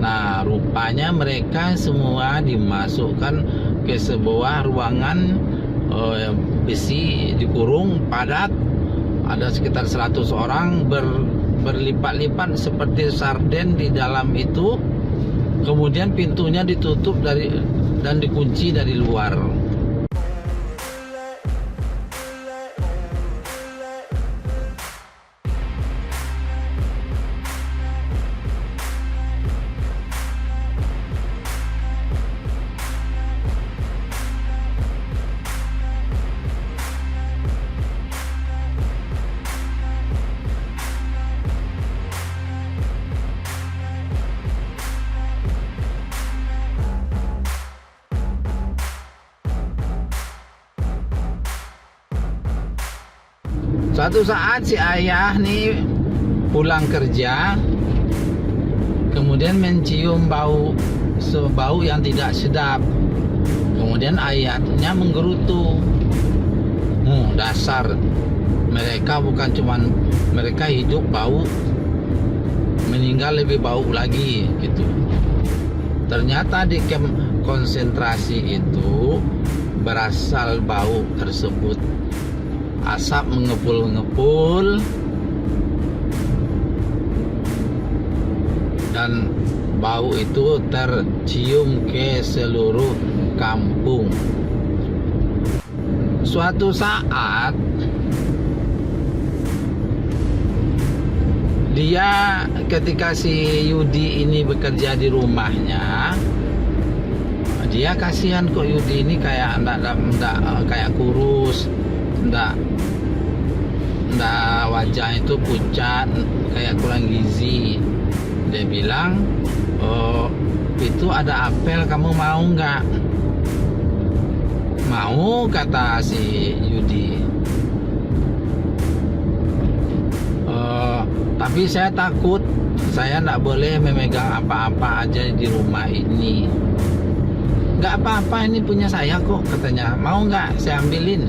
Nah, rupanya mereka semua dimasukkan ke sebuah ruangan besi, dikurung padat. Ada sekitar 100 orang berlipat-lipat seperti sarden di dalam itu. Kemudian pintunya ditutup dan dikunci dari luar. Suatu saat si ayah nih pulang kerja, kemudian mencium bau yang tidak sedap. Kemudian ayahnya menggerutu. Dasar mereka bukan cuman mereka hidup bau, meninggal lebih bau lagi gitu. Ternyata di kamp konsentrasi itu berasal bau tersebut. Asap mengepul-ngepul dan bau itu tercium ke seluruh kampung. Suatu saat dia, ketika si Yudi ini bekerja di rumahnya, dia kasihan kok Yudi ini kayak enggak kayak kurus, enggak wajah itu pucat, kayak kurang gizi. Dia bilang, itu ada apel, kamu mau nggak? Mau, kata si Yudi. Tapi saya takut, saya nggak boleh memegang apa-apa aja di rumah ini. Nggak apa-apa, ini punya saya kok, katanya. Mau nggak saya ambilin?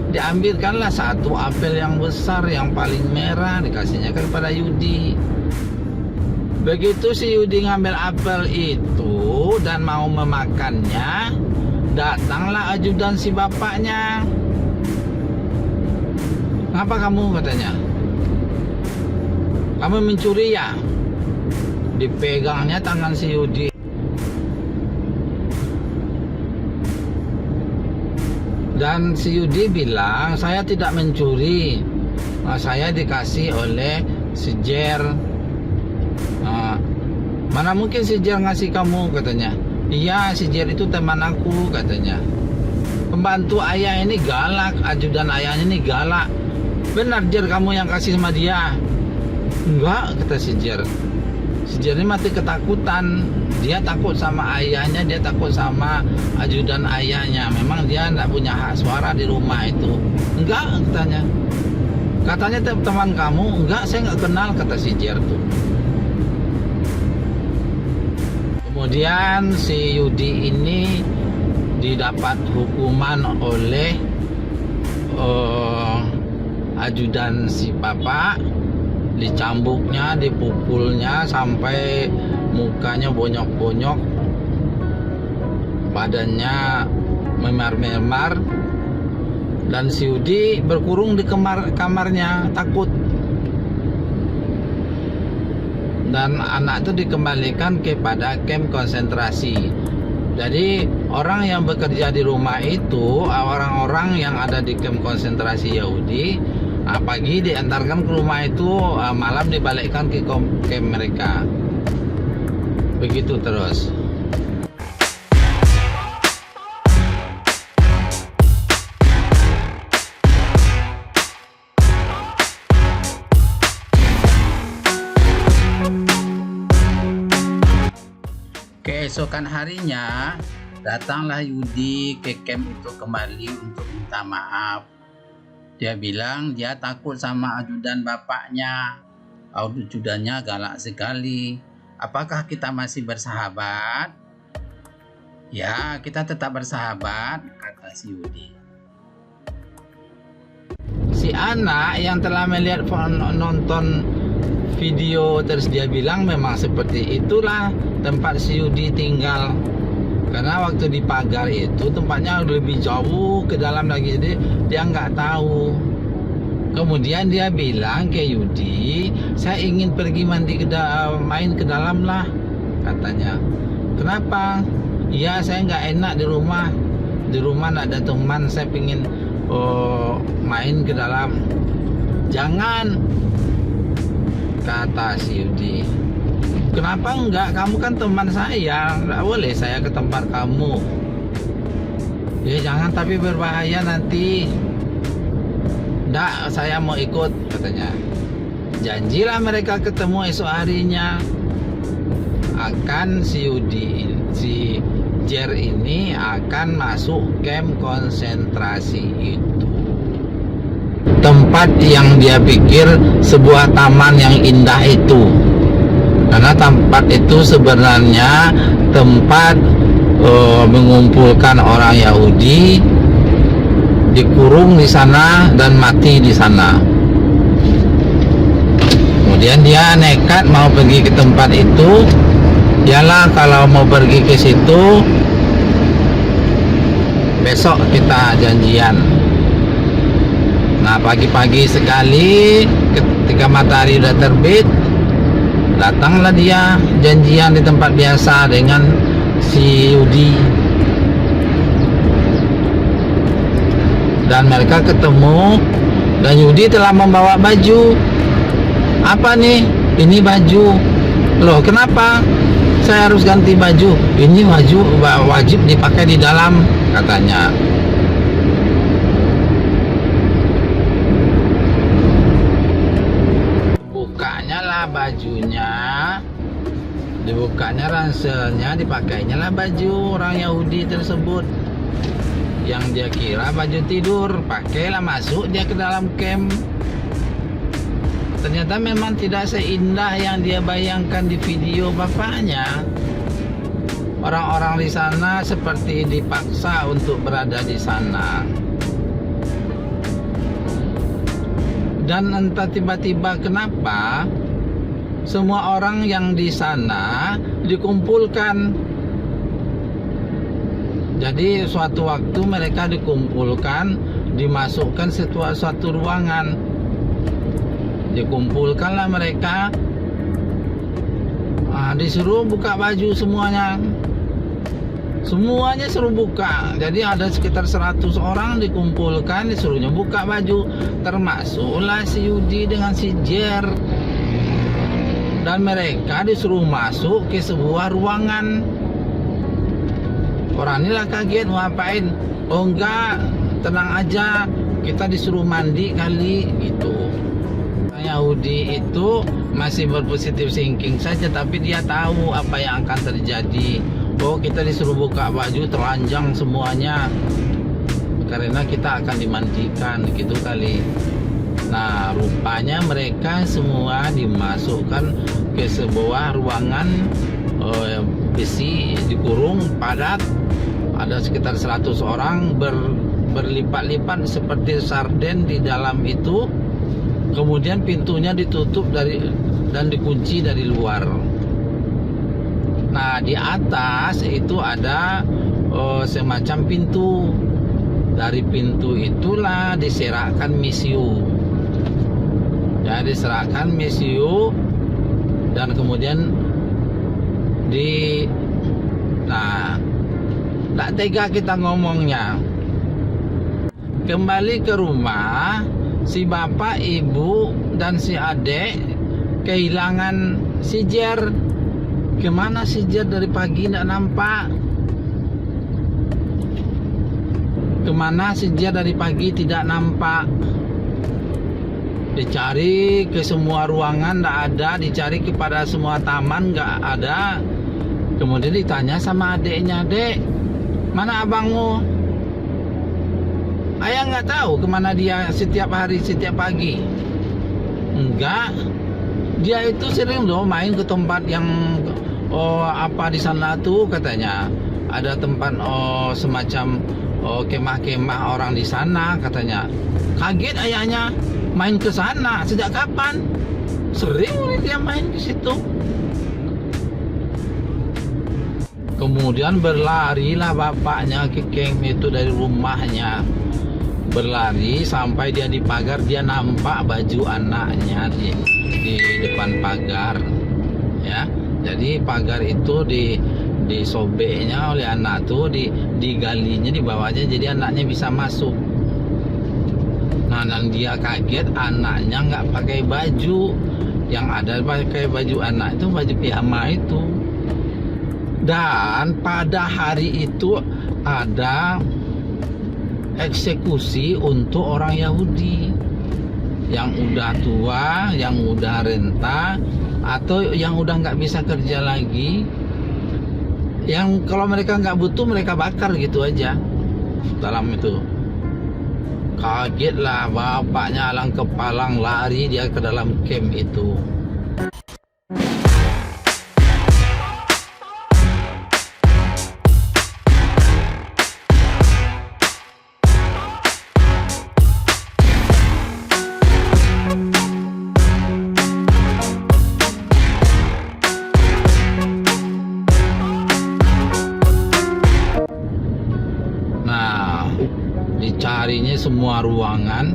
Diambilkanlah satu apel yang besar, yang paling merah, dikasihnya kepada Yudi. Begitu si Yudi ngambil apel itu dan mau memakannya, datanglah ajudan si bapaknya. Ngapa kamu, katanya? Kamu mencuri ya? Dipegangnya tangan si Yudi. Dan si Yudi bilang, saya tidak mencuri, saya dikasih oleh si Jer. Mana mungkin si Jer ngasih kamu, katanya. Iya, si Jer itu teman aku, katanya. Pembantu ayah ini galak, ajudan ayahnya ini galak. Benar Jer kamu yang kasih sama dia? Enggak, kata si Jer. Si Jer ini mati ketakutan. Dia takut sama ayahnya, dia takut sama ajudan ayahnya. Memang dia tidak punya hak suara di rumah itu. Enggak, katanya. Katanya teman kamu. Enggak, saya nggak kenal, kata si Jer tuh. Kemudian si Yudi ini didapat hukuman oleh ajudan si bapak. Dicambuknya, dipukulnya sampai mukanya bonyok-bonyok, badannya memar-memar, dan si Yudi berkurung di kamarnya takut. Dan anak itu dikembalikan kepada kamp konsentrasi. Jadi orang yang bekerja di rumah itu, orang-orang yang ada di kamp konsentrasi Yahudi, pagi diantarkan ke rumah itu, malam dibalikkan ke kamp mereka. Begitu terus. Keesokan harinya datanglah Yudi ke camp itu kembali untuk minta maaf. Dia bilang dia takut sama ajudan bapaknya. Ajudannya galak sekali. Apakah kita masih bersahabat? Ya, kita tetap bersahabat, kata si Yudi. Si anak yang telah melihat nonton video, terus dia bilang memang seperti itulah tempat si Yudi tinggal. Karena waktu di pagar itu tempatnya lebih jauh ke dalam lagi, jadi dia nggak tahu. Kemudian dia bilang ke Yudi, saya ingin pergi mandi main ke dalam lah, katanya. Kenapa? Iya, saya nggak enak di rumah. Di rumah nggak ada teman, saya pingin main ke dalam. Jangan, kata si Yudi. Kenapa enggak? Kamu kan teman saya, nggak boleh saya ke tempat kamu. Ya jangan, tapi berbahaya nanti. Nggak, saya mau ikut, katanya. Janjilah mereka ketemu esok harinya. Akan si Yudi, si Jer ini akan masuk camp konsentrasi itu. Tempat yang dia pikir sebuah taman yang indah itu. Karena tempat itu sebenarnya tempat mengumpulkan orang Yahudi, dikurung di sana dan mati di sana. Kemudian dia nekat mau pergi ke tempat itu. Yalah, kalau mau pergi ke situ besok kita janjian. Nah, pagi-pagi sekali ketika matahari udah terbit, datanglah dia janjian di tempat biasa dengan si Yudi. Dan mereka ketemu, dan Yudi telah membawa baju. Apa nih? Ini baju. Loh, kenapa saya harus ganti baju? Ini baju wajib dipakai di dalam, katanya. Bukanya lah bajunya, dibukanya ranselnya, dipakainya lah baju orang Yahudi tersebut. Yang dia kira baju tidur, pakailah masuk dia ke dalam camp. Ternyata memang tidak seindah yang dia bayangkan di video bapaknya. Orang-orang di sana seperti dipaksa untuk berada di sana. Dan entah tiba-tiba kenapa semua orang yang di sana dikumpulkan. Jadi suatu waktu mereka dikumpulkan, dimasukkan suatu ruangan. Dikumpulkanlah mereka, disuruh buka baju semuanya. Semuanya suruh buka. Jadi ada sekitar 100 orang dikumpulkan, disuruhnya buka baju. Termasuklah si Yudi dengan si Jer. Dan mereka disuruh masuk ke sebuah ruangan. Orang inilah kaget, mau ngapain? Oh enggak, tenang aja, kita disuruh mandi kali, gitu. Yahudi itu masih berpositif thinking saja, tapi dia tahu apa yang akan terjadi. Oh, kita disuruh buka baju telanjang semuanya karena kita akan dimandikan, gitu kali. Nah, rupanya mereka semua dimasukkan ke sebuah ruangan besi, dikurung padat. Ada sekitar 100 orang berlipat-lipat seperti sarden di dalam itu. Kemudian pintunya ditutup dan dikunci dari luar. Nah, di atas itu ada semacam pintu. Dari pintu itulah diserahkan misiu. Ya, diserahkan misiu dan kemudian nah, tak tega kita ngomongnya. Kembali ke rumah, si bapak, ibu, dan si adik kehilangan si Jer. Kemana si Jer dari pagi tidak nampak? Kemana si Jer dari pagi tidak nampak? Dicari ke semua ruangan tidak ada, dicari kepada semua taman nggak ada. Kemudian ditanya sama adiknya, "Dek, mana abangmu?" Ayah nggak tahu kemana dia setiap hari, setiap pagi. Enggak, dia itu sering loh main ke tempat yang apa di sana tuh, katanya ada tempat semacam kemah-kemah orang di sana, katanya. Kaget ayahnya, main ke sana sejak kapan? Sering dia main ke situ. Kemudian berlarilah bapaknya ke camp itu dari rumahnya. Berlari sampai dia di pagar, dia nampak baju anaknya di depan pagar. Ya. Jadi pagar itu disobeknya oleh anak tuh, digalinya, dibawanya, jadi anaknya bisa masuk. Nah, dan dia kaget anaknya nggak pakai baju. Yang ada pakai baju anak itu baju piyama itu. Dan pada hari itu ada eksekusi untuk orang Yahudi yang udah tua, yang udah renta, atau yang udah nggak bisa kerja lagi. Yang kalau mereka nggak butuh, mereka bakar gitu aja dalam itu. Kagetlah bapaknya, alang kepalang lari dia ke dalam camp itu. Dicarinya semua ruangan,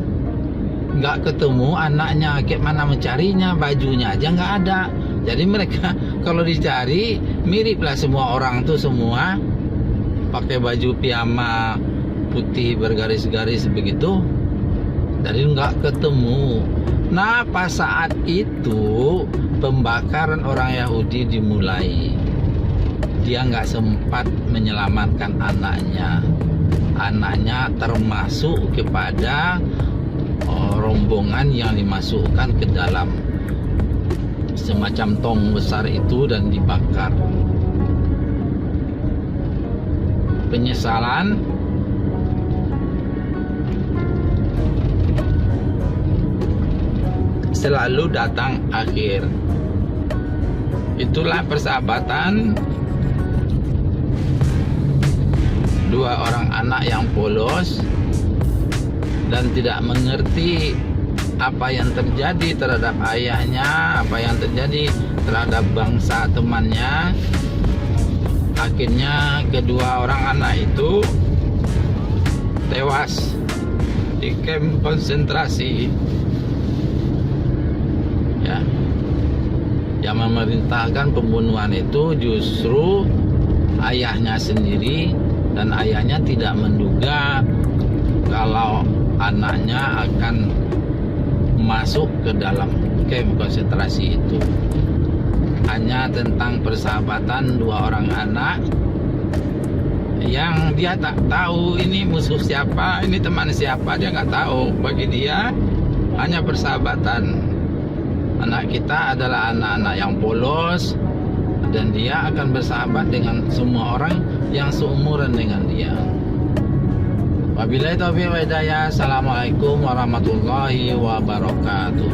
nggak ketemu anaknya. Kayak mana mencarinya, bajunya aja nggak ada. Jadi mereka kalau dicari miriplah semua orang tuh, semua pakai baju piyama putih bergaris-garis begitu. Jadi nggak ketemu. Nah, pas saat itu pembakaran orang Yahudi dimulai. Dia nggak sempat menyelamatkan anaknya. Anaknya termasuk kepada rombongan yang dimasukkan ke dalam semacam tong besar itu dan dibakar. Penyesalan selalu datang akhir. Itulah persahabatan dua orang anak yang polos dan tidak mengerti apa yang terjadi terhadap ayahnya, apa yang terjadi terhadap bangsa temannya. Akhirnya kedua orang anak itu tewas di kamp konsentrasi. Ya, yang memerintahkan pembunuhan itu justru ayahnya sendiri. Dan ayahnya tidak menduga kalau anaknya akan masuk ke dalam kamp konsentrasi itu. Hanya tentang persahabatan dua orang anak yang dia tak tahu ini musuh siapa, ini teman siapa, dia nggak tahu. Bagi dia hanya persahabatan. Anak kita adalah anak-anak yang polos, dan dia akan bersahabat dengan semua orang yang seumuran dengan dia. Wabillahi taufiq wa hidayah. Assalamualaikum warahmatullahi wabarakatuh.